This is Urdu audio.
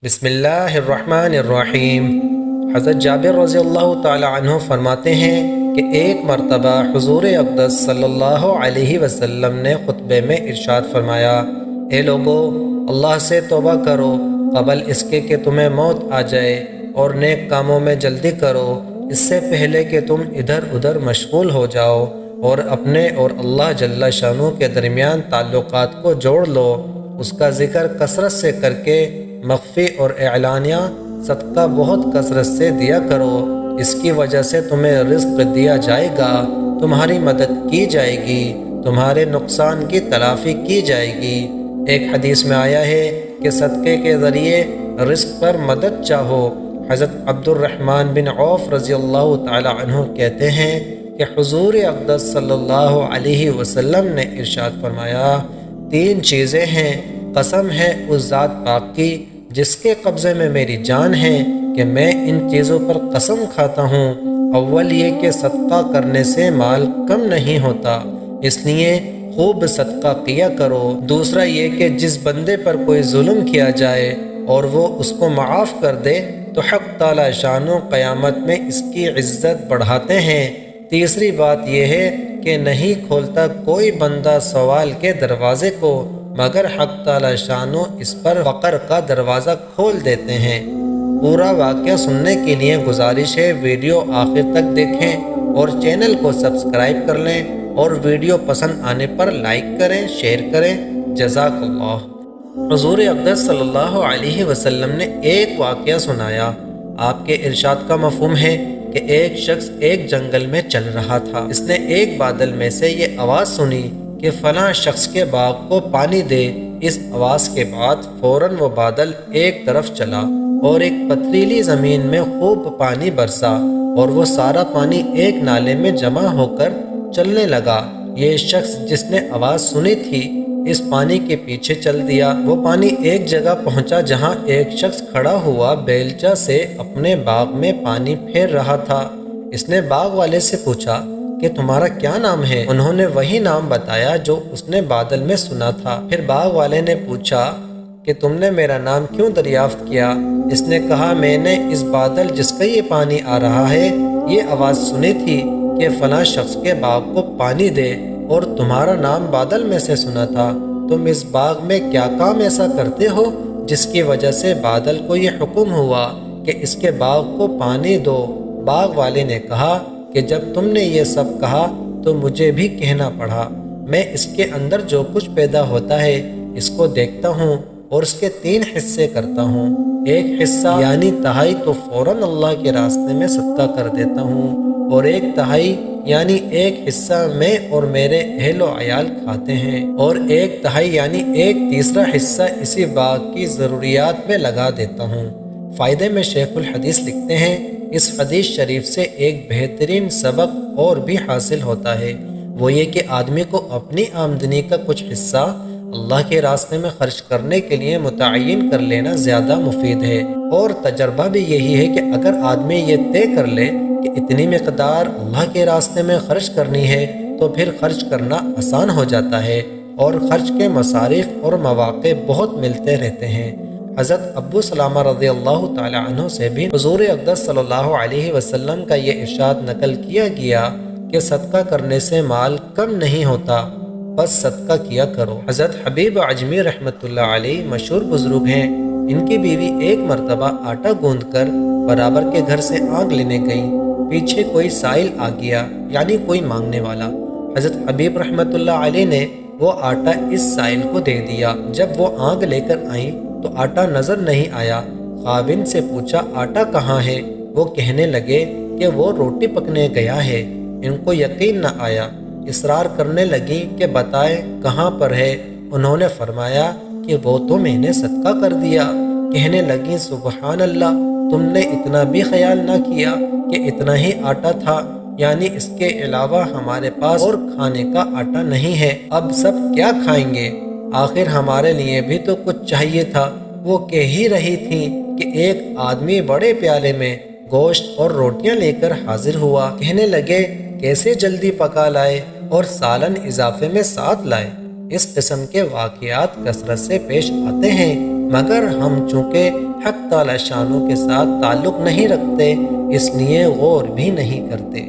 بسم اللہ الرحمن الرحیم۔ حضرت جابر رضی اللہ تعالی عنہ فرماتے ہیں کہ ایک مرتبہ حضور اقدس صلی اللہ علیہ وسلم نے خطبے میں ارشاد فرمایا، اے لوگو، اللہ سے توبہ کرو قبل اس کے کہ تمہیں موت آ جائے، اور نیک کاموں میں جلدی کرو اس سے پہلے کہ تم ادھر ادھر مشغول ہو جاؤ، اور اپنے اور اللہ جل شانہ کے درمیان تعلقات کو جوڑ لو، اس کا ذکر کثرت سے کر کے مخفی اور اعلانیہ صدقہ بہت کثرت سے دیا کرو، اس کی وجہ سے تمہیں رزق دیا جائے گا، تمہاری مدد کی جائے گی، تمہارے نقصان کی تلافی کی جائے گی۔ ایک حدیث میں آیا ہے کہ صدقے کے ذریعے رزق پر مدد چاہو۔ حضرت عبد الرحمن بن عوف رضی اللہ تعالی عنہ کہتے ہیں کہ حضور اقدس صلی اللہ علیہ وسلم نے ارشاد فرمایا، تین چیزیں ہیں، قسم ہے اس ذات پاک کی جس کے قبضے میں میری جان ہے کہ میں ان چیزوں پر قسم کھاتا ہوں۔ اول یہ کہ صدقہ کرنے سے مال کم نہیں ہوتا، اس لیے خوب صدقہ کیا کرو۔ دوسرا یہ کہ جس بندے پر کوئی ظلم کیا جائے اور وہ اس کو معاف کر دے تو حق تعالی شانو قیامت میں اس کی عزت بڑھاتے ہیں۔ تیسری بات یہ ہے کہ نہیں کھولتا کوئی بندہ سوال کے دروازے کو مگر حق تعالی شانو اس پر فقر کا دروازہ کھول دیتے ہیں۔ پورا واقعہ سننے کے لیے گزارش ہے ویڈیو آخر تک دیکھیں اور چینل کو سبسکرائب کر لیں، اور ویڈیو پسند آنے پر لائک کریں، شیئر کریں۔ جزاک اللہ۔ حضور اقدس صلی اللہ علیہ وسلم نے ایک واقعہ سنایا۔ آپ کے ارشاد کا مفہوم ہے کہ ایک شخص ایک جنگل میں چل رہا تھا، اس نے ایک بادل میں سے یہ آواز سنی کہ فلاں شخص کے باغ کو پانی دے۔ اس آواز کے بعد فوراً وہ بادل ایک طرف چلا اور ایک پتھریلی زمین میں خوب پانی برسا، اور وہ سارا پانی ایک نالے میں جمع ہو کر چلنے لگا۔ یہ شخص جس نے آواز سنی تھی اس پانی کے پیچھے چل دیا۔ وہ پانی ایک جگہ پہنچا جہاں ایک شخص کھڑا ہوا بیلچہ سے اپنے باغ میں پانی پھیر رہا تھا۔ اس نے باغ والے سے پوچھا کہ تمہارا کیا نام ہے؟ انہوں نے وہی نام بتایا جو اس نے بادل میں سنا تھا۔ پھر باغ والے نے پوچھا کہ تم نے میرا نام کیوں دریافت کیا؟ اس نے کہا، میں نے اس بادل جس کا یہ پانی آ رہا ہے یہ آواز سنی تھی کہ فلاں شخص کے باغ کو پانی دے، اور تمہارا نام بادل میں سے سنا تھا۔ تم اس باغ میں کیا کام ایسا کرتے ہو جس کی وجہ سے بادل کو یہ حکم ہوا کہ اس کے باغ کو پانی دو؟ باغ والے نے کہا کہ جب تم نے یہ سب کہا تو مجھے بھی کہنا پڑا۔ میں اس کے اندر جو کچھ پیدا ہوتا ہے اس کو دیکھتا ہوں اور اس کے تین حصے کرتا ہوں۔ ایک حصہ یعنی تہائی تو فوراً اللہ کے راستے میں صدقہ کر دیتا ہوں، اور ایک تہائی یعنی ایک حصہ میں اور میرے اہل و عیال کھاتے ہیں، اور ایک تہائی یعنی ایک تیسرا حصہ اسی باغ کی ضروریات میں لگا دیتا ہوں۔ فائدے میں شیخ الحدیث لکھتے ہیں، اس حدیث شریف سے ایک بہترین سبق اور بھی حاصل ہوتا ہے، وہ یہ کہ آدمی کو اپنی آمدنی کا کچھ حصہ اللہ کے راستے میں خرچ کرنے کے لیے متعین کر لینا زیادہ مفید ہے۔ اور تجربہ بھی یہی ہے کہ اگر آدمی یہ طے کر لے کہ اتنی مقدار اللہ کے راستے میں خرچ کرنی ہے تو پھر خرچ کرنا آسان ہو جاتا ہے، اور خرچ کے مصارف اور مواقع بہت ملتے رہتے ہیں۔ حضرت ابو سلامہ رضی اللہ تعالی عنہ سے بھی حضور اقدس صلی اللہ علیہ وسلم کا یہ ارشاد نقل کیا گیا کہ صدقہ کرنے سے مال کم نہیں ہوتا، بس صدقہ کیا کرو۔ حضرت حبیب عجمی رحمۃ اللہ علیہ مشہور بزرگ ہیں۔ ان کی بیوی ایک مرتبہ آٹا گوندھ کر برابر کے گھر سے آگ لینے گئیں۔ پیچھے کوئی سائل آ گیا، یعنی کوئی مانگنے والا۔ حضرت حبیب رحمۃ اللہ علیہ نے وہ آٹا اس سائل کو دے دیا۔ جب وہ آگ لے کر آئیں تو آٹا نظر نہیں آیا۔ خاوند سے پوچھا، آٹا کہاں ہے؟ وہ کہنے لگے کہ وہ روٹی پکنے گیا ہے۔ ان کو یقین نہ آیا، اصرار کرنے لگیں کہ بتائیں کہاں پر ہے۔ انہوں نے فرمایا کہ وہ تو میں نے صدقہ کر دیا۔ کہنے لگیں، سبحان اللہ، تم نے اتنا بھی خیال نہ کیا کہ اتنا ہی آٹا تھا، یعنی اس کے علاوہ ہمارے پاس اور کھانے کا آٹا نہیں ہے، اب سب کیا کھائیں گے؟ آخر ہمارے لیے بھی تو کچھ چاہیے تھا۔ وہ کہہ ہی رہی تھیں کہ ایک آدمی بڑے پیالے میں گوشت اور روٹیاں لے کر حاضر ہوا۔ کہنے لگے، کیسے جلدی پکا لائے اور سالن اضافے میں ساتھ لائے۔ اس قسم کے واقعات کثرت سے پیش آتے ہیں، مگر ہم چونکہ حق تعالی شانوں کے ساتھ تعلق نہیں رکھتے، اس لیے غور بھی نہیں کرتے۔